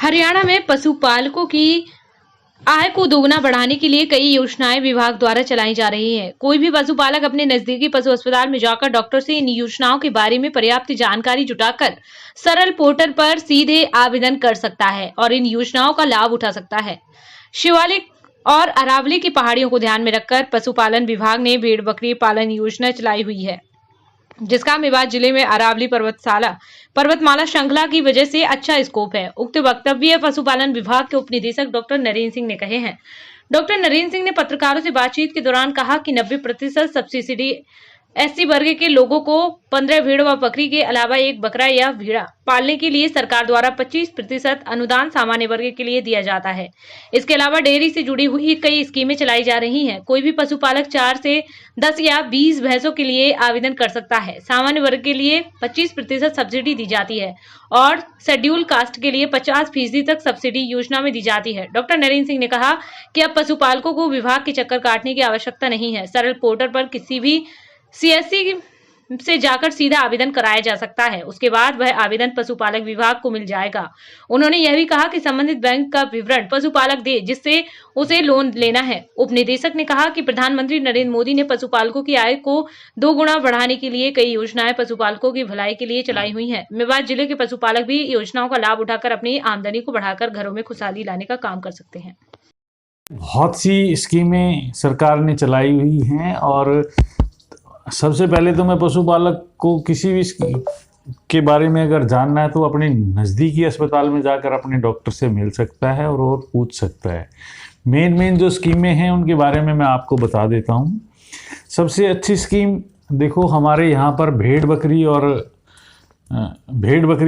हरियाणा में पशुपालकों की आय को दोगुना बढ़ाने के लिए कई योजनाएं विभाग द्वारा चलाई जा रही हैं। कोई भी पशुपालक अपने नजदीकी पशु अस्पताल में जाकर डॉक्टर से इन योजनाओं के बारे में पर्याप्त जानकारी जुटाकर सरल पोर्टल पर सीधे आवेदन कर सकता है और इन योजनाओं का लाभ उठा सकता है। शिवालिक और अरावली की पहाड़ियों को ध्यान में रखकर पशुपालन विभाग ने भेड़ बकरी पालन योजना चलाई हुई है, जिसका मेवात जिले में अरावली पर्वतमाला श्रृंखला की वजह से अच्छा स्कोप है। उक्त वक्तव्य पशुपालन विभाग के उप निदेशक डॉक्टर नरेंद्र सिंह ने कहे हैं। डॉक्टर नरेंद्र सिंह ने पत्रकारों से बातचीत के दौरान कहा कि 90% सब्सिडी एससी वर्ग के लोगों को 15 भेड़ व बकरी के अलावा एक बकरा या भेड़ा पालने के लिए सरकार द्वारा 25% अनुदान सामान्य वर्ग के लिए दिया जाता है। इसके अलावा डेयरी से जुड़ी हुई कई स्कीमें चलाई जा रही हैं। कोई भी पशुपालक 4 से 10 या 20 भैंसों के लिए आवेदन कर सकता है। सामान्य वर्ग के लिए 25% सब्सिडी दी जाती है और शेड्यूल कास्ट के लिए 50% तक सब्सिडी योजना में दी जाती है। डॉक्टर नरेंद्र सिंह ने कहा कि अब पशुपालकों को विभाग के चक्कर काटने की आवश्यकता नहीं है। सरल पोर्टल पर किसी भी सीएससी से जाकर सीधा आवेदन कराया जा सकता है। उसके बाद वह आवेदन पशुपालक विभाग को मिल जाएगा। उन्होंने यह भी कहा कि संबंधित बैंक का विवरण पशुपालक दे जिससे उसे लोन लेना है। उप निदेशक ने कहा कि प्रधानमंत्री नरेंद्र मोदी ने पशुपालकों की आय को 2 गुना बढ़ाने के लिए कई योजनाएं पशुपालकों की भलाई के लिए चलाई हुई हैं। मेवात जिले के पशुपालक भी योजनाओं का लाभ उठाकर अपनी आमदनी को बढ़ाकर घरों में खुशहाली लाने का काम कर सकते हैं। बहुत सी स्कीमें सरकार ने चलाई हुई हैं और सबसे पहले तो मैं पशुपालक को किसी भी के बारे में अगर जानना है तो अपने नज़दीकी अस्पताल में जाकर अपने डॉक्टर से मिल सकता है और पूछ सकता है। मेन जो स्कीमें हैं उनके बारे में मैं आपको बता देता हूँ। सबसे अच्छी स्कीम देखो, हमारे यहाँ पर भेड़ बकरी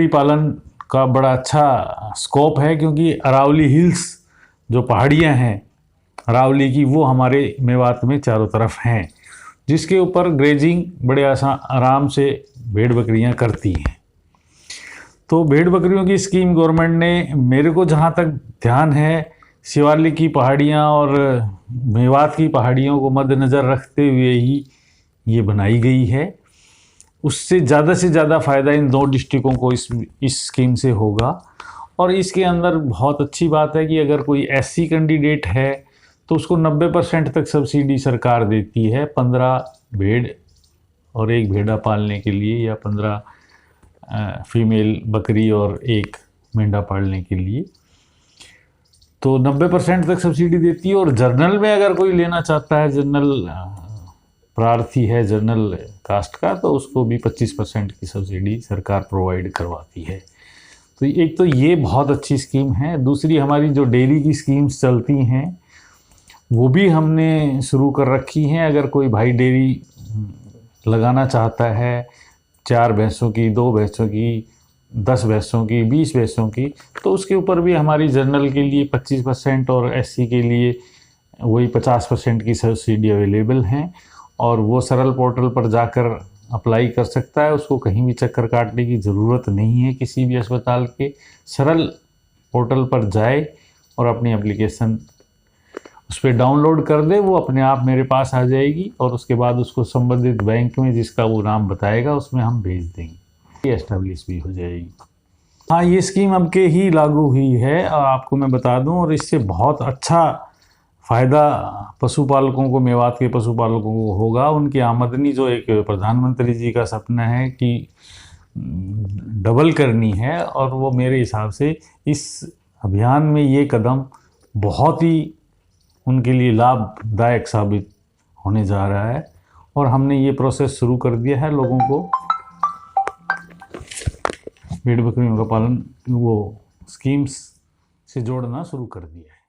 पालन का बड़ा अच्छा स्कोप है, क्योंकि अरावली हिल्स जो पहाड़ियाँ हैं अरावली की, वो हमारे मेवात में चारों तरफ हैं, जिसके ऊपर ग्रेजिंग बड़े आराम से भेड़ बकरियां करती हैं। तो भेड़ बकरियों की स्कीम गवर्नमेंट ने, मेरे को जहां तक ध्यान है, शिवालिक की पहाड़ियां और मेवात की पहाड़ियों को मद्देनज़र रखते हुए ही ये बनाई गई है। उससे ज़्यादा फ़ायदा इन 2 डिस्ट्रिक्टों को इस स्कीम से होगा। और इसके अंदर बहुत अच्छी बात है कि अगर कोई एससी कैंडिडेट है तो उसको 90% तक सब्सिडी सरकार देती है 15 भेड़ और 1 भेड़ा पालने के लिए, या 15 फीमेल बकरी और 1 मेंढा पालने के लिए। तो 90% तक सब्सिडी देती है। और जर्नल में अगर कोई लेना चाहता है, जनरल प्रार्थी है जनरल कास्ट का, तो उसको भी 25% की सब्सिडी सरकार प्रोवाइड करवाती है। तो एक तो ये बहुत अच्छी स्कीम है। दूसरी, हमारी जो डेयरी की स्कीम्स चलती हैं वो भी हमने शुरू कर रखी हैं। अगर कोई भाई डेयरी लगाना चाहता है, 4 भैंसों की, 2 भैंसों की, 10 भैंसों की, 20 भैंसों की, तो उसके ऊपर भी हमारी जनरल के लिए 25% और एससी के लिए वही 50% की सब्सिडी अवेलेबल हैं। और वो सरल पोर्टल पर जाकर अप्लाई कर सकता है। उसको कहीं भी चक्कर काटने की ज़रूरत नहीं है। किसी भी अस्पताल के सरल पोर्टल पर जाए और अपनी एप्लीकेशन उस पर डाउनलोड कर दे, वो अपने आप मेरे पास आ जाएगी और उसके बाद उसको संबंधित बैंक में, जिसका वो नाम बताएगा, उसमें हम भेज देंगे, ये एस्टेब्लिश भी हो जाएगी। हाँ, ये स्कीम अब के ही लागू हुई है और आपको मैं बता दूं, और इससे बहुत अच्छा फ़ायदा पशुपालकों को, मेवात के पशुपालकों को होगा। उनकी आमदनी, जो एक प्रधानमंत्री जी का सपना है कि डबल करनी है, और वो मेरे हिसाब से इस अभियान में ये कदम बहुत ही उनके लिए लाभदायक साबित होने जा रहा है। और हमने ये प्रोसेस शुरू कर दिया है, लोगों को भेड़ बकरियों का पालन वो स्कीम्स से जोड़ना शुरू कर दिया है।